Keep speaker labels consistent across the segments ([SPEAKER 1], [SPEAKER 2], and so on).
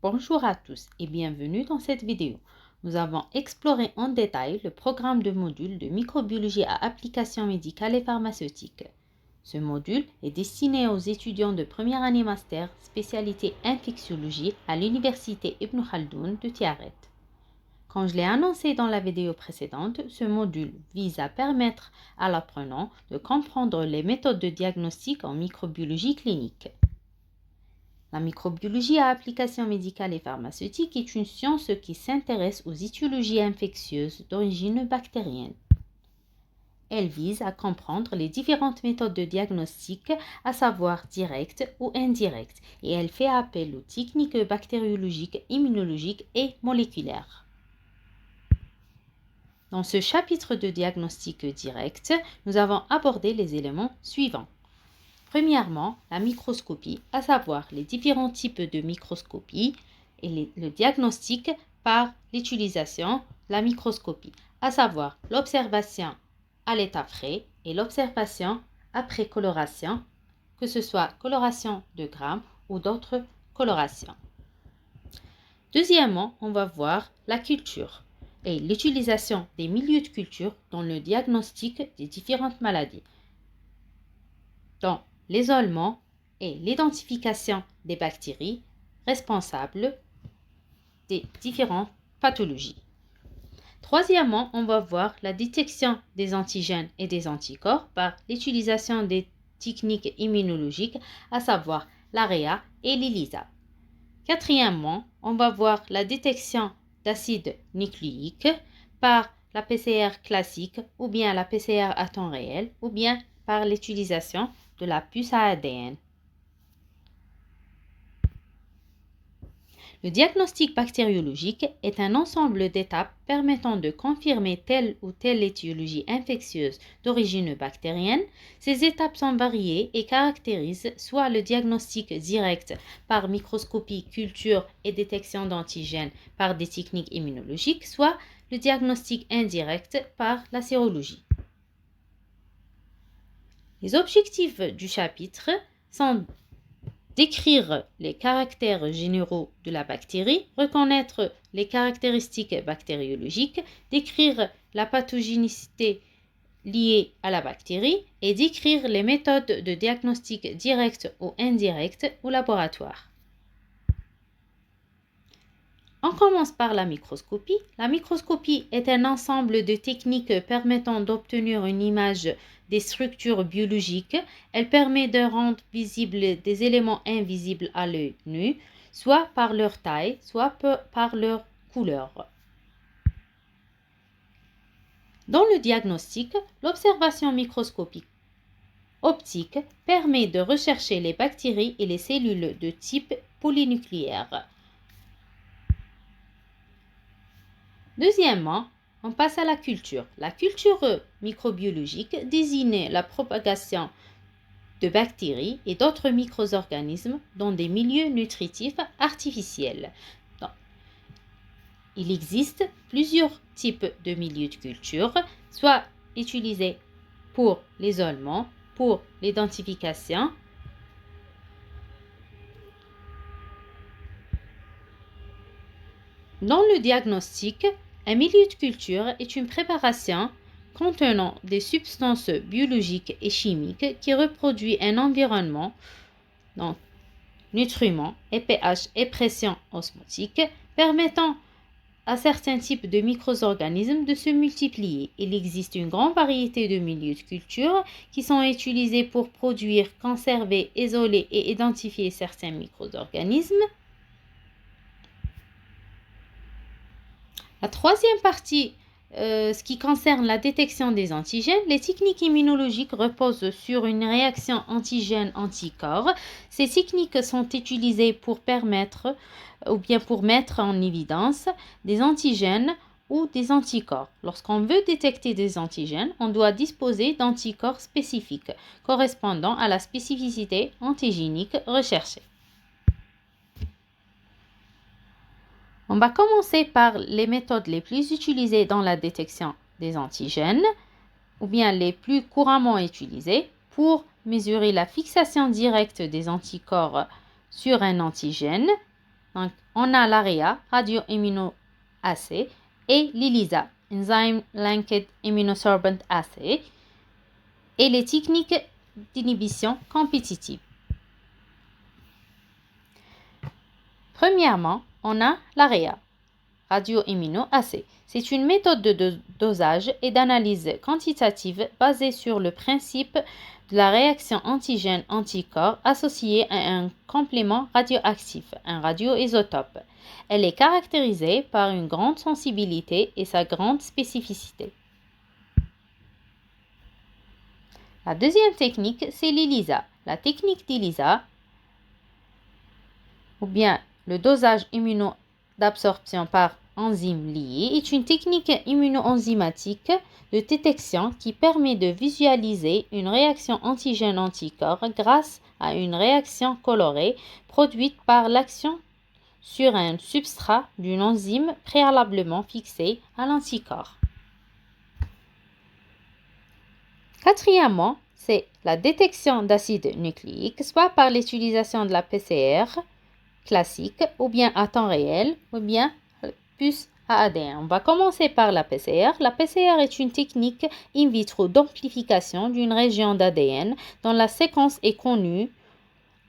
[SPEAKER 1] Bonjour à tous et bienvenue dans cette vidéo. Nous avons exploré en détail le programme de module de microbiologie à applications médicales et pharmaceutiques. Ce module est destiné aux étudiants de première année master spécialité infectiologie à l'université Ibn Khaldoun de Tiaret. Comme je l'ai annoncé dans la vidéo précédente, ce module vise à permettre à l'apprenant de comprendre les méthodes de diagnostic en microbiologie clinique. La microbiologie à applications médicales et pharmaceutiques est une science qui s'intéresse aux étiologies infectieuses d'origine bactérienne. Elle vise à comprendre les différentes méthodes de diagnostic, à savoir directes ou indirectes, et elle fait appel aux techniques bactériologiques, immunologiques et moléculaires. Dans ce chapitre de diagnostic direct, nous avons abordé les éléments suivants. Premièrement, la microscopie, à savoir les différents types de microscopie et le diagnostic par l'utilisation de la microscopie, à savoir l'observation à l'état frais et l'observation après coloration, que ce soit coloration de Gram ou d'autres colorations. Deuxièmement, on va voir la culture et l'utilisation des milieux de culture dans le diagnostic des différentes maladies. Dans l'isolement et l'identification des bactéries responsables des différentes pathologies. Troisièmement, on va voir la détection des antigènes et des anticorps par l'utilisation des techniques immunologiques, à savoir l'AREA et l'ELISA. Quatrièmement, on va voir la détection d'acides nucléiques par la PCR classique ou bien la PCR à temps réel ou bien par l'utilisation de la puce à ADN. Le diagnostic bactériologique est un ensemble d'étapes permettant de confirmer telle ou telle étiologie infectieuse d'origine bactérienne. Ces étapes sont variées et caractérisent soit le diagnostic direct par microscopie, culture et détection d'antigènes par des techniques immunologiques, soit le diagnostic indirect par la sérologie. Les objectifs du chapitre sont décrire les caractères généraux de la bactérie, reconnaître les caractéristiques bactériologiques, décrire la pathogénicité liée à la bactérie et décrire les méthodes de diagnostic direct ou indirect au laboratoire. On commence par la microscopie. La microscopie est un ensemble de techniques permettant d'obtenir une image des structures biologiques. Elle permet de rendre visibles des éléments invisibles à l'œil nu, soit par leur taille, soit par leur couleur. Dans le diagnostic, l'observation microscopique optique permet de rechercher les bactéries et les cellules de type polynucléaire. Deuxièmement, on passe à la culture. La culture microbiologique désigne la propagation de bactéries et d'autres micro-organismes dans des milieux nutritifs artificiels. Donc, il existe plusieurs types de milieux de culture, soit utilisés pour l'isolement, pour l'identification, dans le diagnostic. Un milieu de culture est une préparation contenant des substances biologiques et chimiques qui reproduit un environnement, donc nutriments et pH et pression osmotique, permettant à certains types de micro-organismes de se multiplier. Il existe une grande variété de milieux de culture qui sont utilisés pour produire, conserver, isoler et identifier certains micro-organismes. La troisième partie, ce qui concerne la détection des antigènes, les techniques immunologiques reposent sur une réaction antigène-anticorps. Ces techniques sont utilisées pour permettre ou bien pour mettre en évidence des antigènes ou des anticorps. Lorsqu'on veut détecter des antigènes, on doit disposer d'anticorps spécifiques correspondant à la spécificité antigénique recherchée. On va commencer par les méthodes les plus utilisées dans la détection des antigènes, ou bien les plus couramment utilisées pour mesurer la fixation directe des anticorps sur un antigène. Donc, on a l'AREA, radio-immunoassay, et l'ELISA, Enzyme Linked Immunosorbent Assay, et les techniques d'inhibition compétitive. Premièrement, on a l'AREA, radio-immunoassay. C'est une méthode de dosage et d'analyse quantitative basée sur le principe de la réaction antigène-anticorps associée à un complément radioactif, un radioisotope. Elle est caractérisée par une grande sensibilité et sa grande spécificité. La deuxième technique, c'est l'ELISA. La technique d'ELISA, ou bien le dosage immunodabsorption par enzymes liées, est une technique immunoenzymatique de détection qui permet de visualiser une réaction antigène-anticorps grâce à une réaction colorée produite par l'action sur un substrat d'une enzyme préalablement fixée à l'anticorps. Quatrièmement, c'est la détection d'acides nucléiques, soit par l'utilisation de la PCR classique, ou bien à temps réel, ou bien puce à ADN. On va commencer par la PCR. La PCR est une technique in vitro d'amplification d'une région d'ADN dont la séquence est connue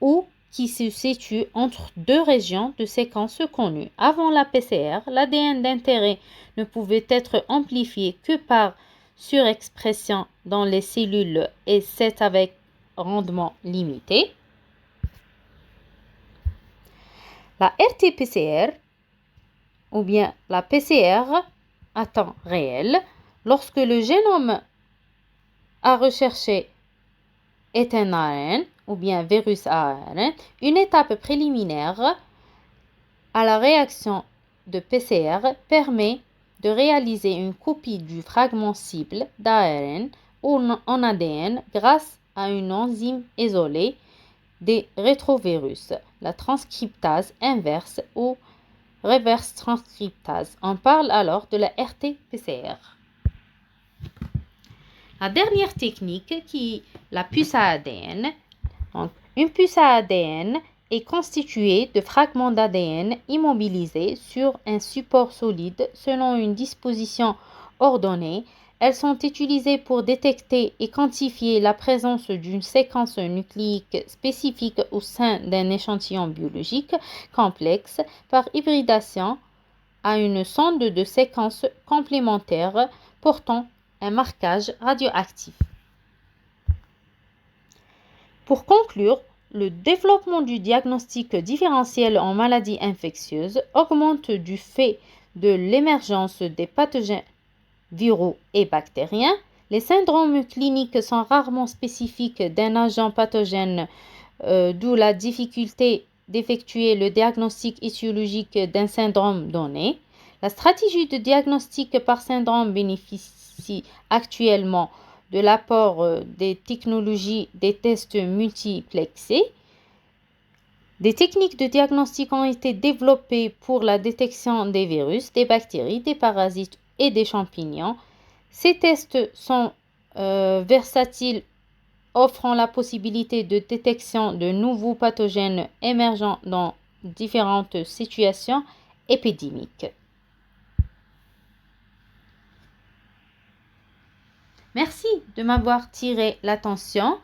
[SPEAKER 1] ou qui se situe entre deux régions de séquences connues. Avant la PCR, l'ADN d'intérêt ne pouvait être amplifié que par surexpression dans les cellules et c'est avec rendement limité. La RT-PCR ou bien la PCR à temps réel, lorsque le génome à rechercher est un ARN ou bien virus ARN, une étape préliminaire à la réaction de PCR permet de réaliser une copie du fragment cible d'ARN en ADN grâce à une enzyme isolée des rétrovirus, la transcriptase inverse ou reverse transcriptase. On parle alors de la RT-PCR. La dernière technique qui est la puce à ADN. Donc, une puce à ADN est constituée de fragments d'ADN immobilisés sur un support solide selon une disposition ordonnée. Elles sont utilisées pour détecter et quantifier la présence d'une séquence nucléique spécifique au sein d'un échantillon biologique complexe par hybridation à une sonde de séquence complémentaire portant un marquage radioactif. Pour conclure, le développement du diagnostic différentiel en maladies infectieuses augmente du fait de l'émergence des pathogènes viraux et bactériens. Les syndromes cliniques sont rarement spécifiques d'un agent pathogène, d'où la difficulté d'effectuer le diagnostic étiologique d'un syndrome donné. La stratégie de diagnostic par syndrome bénéficie actuellement de l'apport des technologies des tests multiplexés. Des techniques de diagnostic ont été développées pour la détection des virus, des bactéries, des parasites et des champignons. Ces tests sont versatiles, offrant la possibilité de détection de nouveaux pathogènes émergents dans différentes situations épidémiques. Merci de m'avoir tiré l'attention.